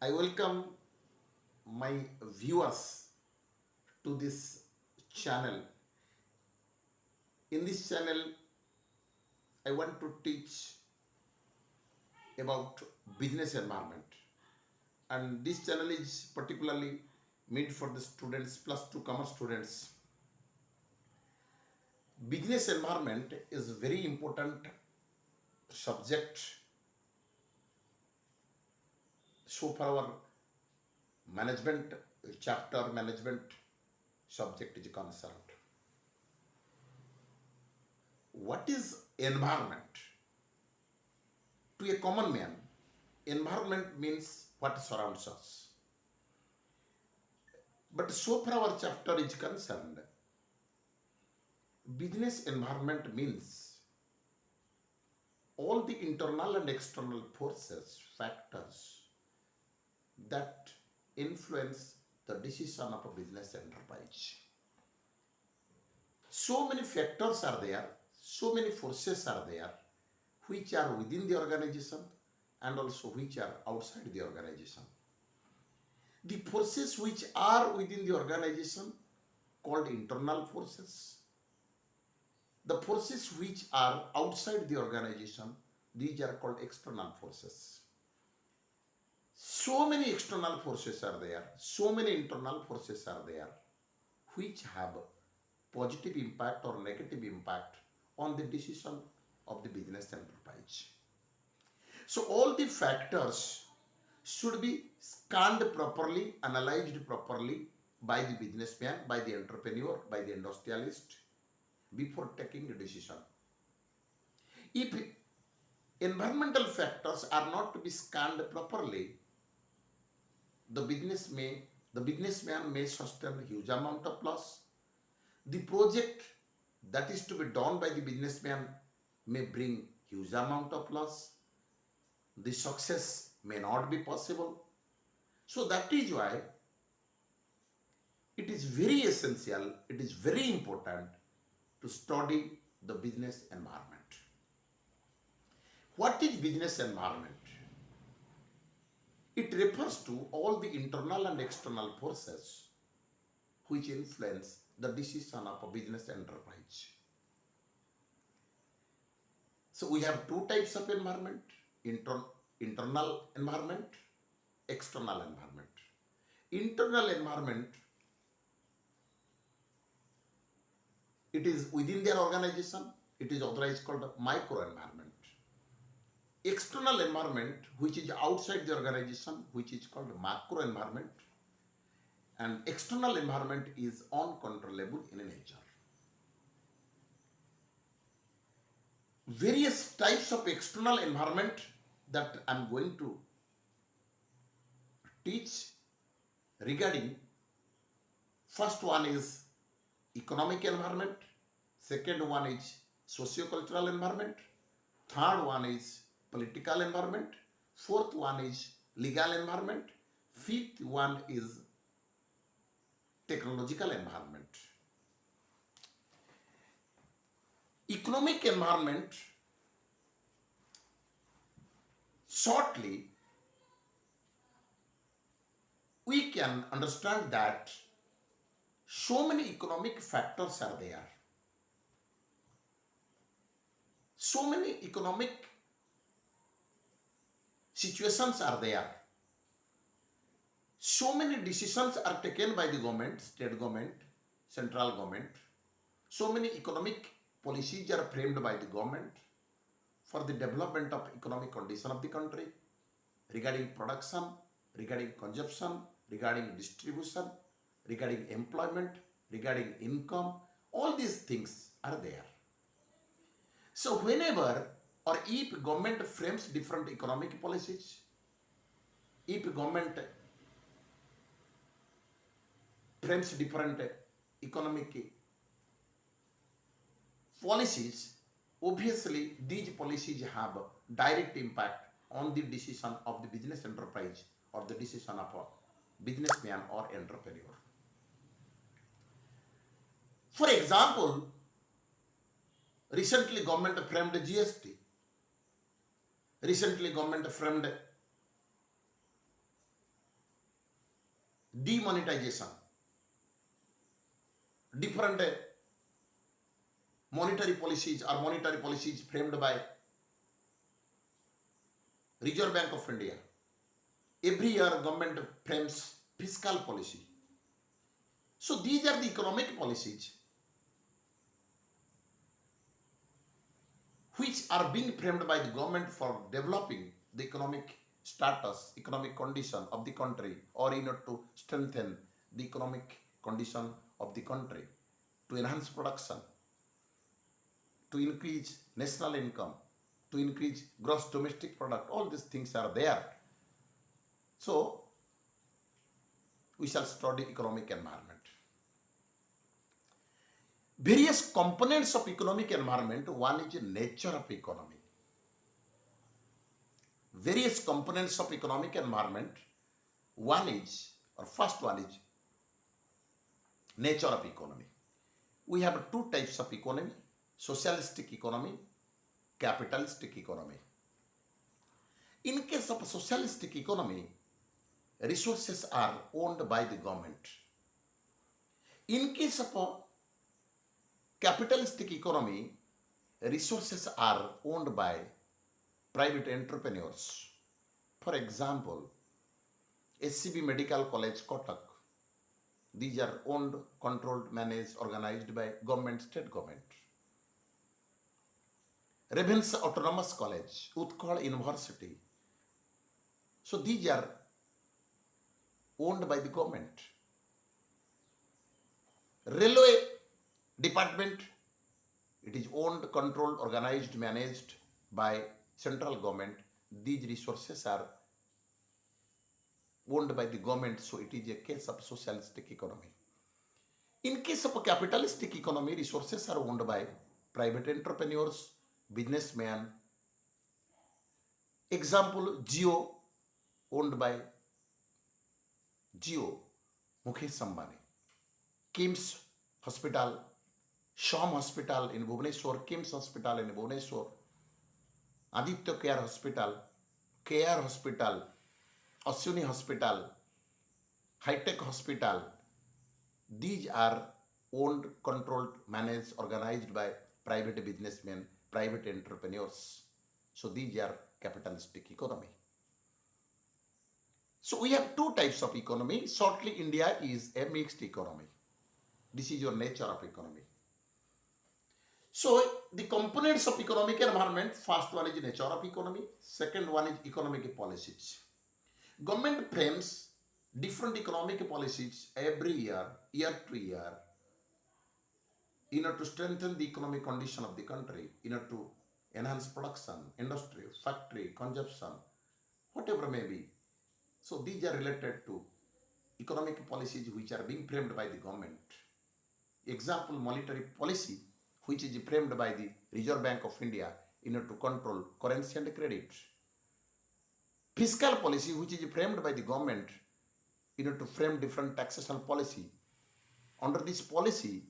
I welcome my viewers to this channel. In this channel, I want to teach about business environment, and this channel is particularly meant for the students plus two commerce students. Business environment is very important subject so far our management chapter management subject is concerned. What is environment? To a common man, environment means what surrounds us. But so far our chapter is concerned, business environment means all the internal and external forces, factors that influence the decision of a business enterprise. So many factors are there, so many forces are there, which are within the organization and also which are outside the organization. The forces which are within the organization called internal forces. The forces which are outside the organization, these are called external forces. So many external forces are there, so many internal forces are there, which have positive impact or negative impact on the decision of the business enterprise. So all the factors should be scanned properly, analyzed properly by the businessman, by the entrepreneur, by the industrialist before taking a decision. If environmental factors are not to be scanned properly, the businessman may sustain huge amount of loss. The project that is to be done by the businessman may bring huge amount of loss. The success may not be possible. So that is why it is very essential, it is very important to study the business environment. What is business environment? It refers to all the internal and external forces which influence the decision of a business enterprise. So we have two types of environment, internal environment, external environment. Internal environment, it is within their organization, it is otherwise called microenvironment. External environment, which is outside the organization, which is called macro environment, and external environment is uncontrollable in nature. Various types of external environment that I'm going to teach regarding. First one is economic environment, second one is socio-cultural environment, third one is political environment, fourth one is legal environment, fifth one is technological environment. Economic environment, shortly, we can understand that so many economic factors are there. So many economic situations are there. So many decisions are taken by the government, state government, central government. So many economic policies are framed by the government for the development of economic condition of the country, regarding production, regarding consumption, regarding distribution, regarding employment, regarding income. All these things are there. So whenever or if government frames different economic policies, if government frames different economic policies, obviously these policies have direct impact on the decision of the business enterprise or the decision of a businessman or entrepreneur. For example, recently government framed GST. Recently government framed demonetization, different monetary policies framed by Reserve Bank of India. Every year government frames fiscal policy. So these are the economic policies which are being framed by the government for developing the economic status, economic condition of the country, or in order to strengthen the economic condition of the country, to enhance production, to increase national income, to increase gross domestic product. All these things are there. So we shall study economic environment. Various components of economic environment. One is nature of economy. Various components of economic environment. First one is nature of economy. We have two types of economy: socialistic economy, capitalistic economy. In case of socialistic economy, resources are owned by the government. In case of a capitalistic economy, resources are owned by private entrepreneurs. For example, SCB Medical College, Kotak. These are owned, controlled, managed, organized by government, state government. Ravenshaw Autonomous College, Utkal University. So these are owned by the government. Railway department, it is owned, controlled, organized, managed by central government. These resources are owned by the government, so it is a case of socialistic economy. In case of a capitalistic economy, resources are owned by private entrepreneurs, businessmen. Example, Jio, owned by Mukesh Ambani. KIMS Hospital, Sham Hospital in Bhubaneswar, KIMS Hospital in Bhubaneswar, Aditya Care Hospital, KR Hospital, Ashwini Hospital, High-Tech Hospital. These are owned, controlled, managed, organized by private businessmen, private entrepreneurs. So these are capitalistic economy. So we have two types of economy. Shortly, India is a mixed economy. This is your nature of economy. So the components of economic environment, first one is nature of economy, second one is economic policies. Government frames different economic policies every year, year to year, in order to strengthen the economic condition of the country, in order to enhance production, industry, factory, consumption, whatever may be. So these are related to economic policies which are being framed by the government. Example, monetary policy, which is framed by the Reserve Bank of India in order to control currency and credit. Fiscal policy, which is framed by the government in order to frame different taxation policy. Under this policy,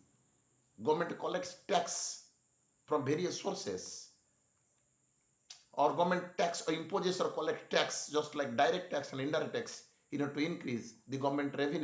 government collects tax from various sources, or government tax or imposes or collect tax, just like direct tax and indirect tax, in order to increase the government revenue.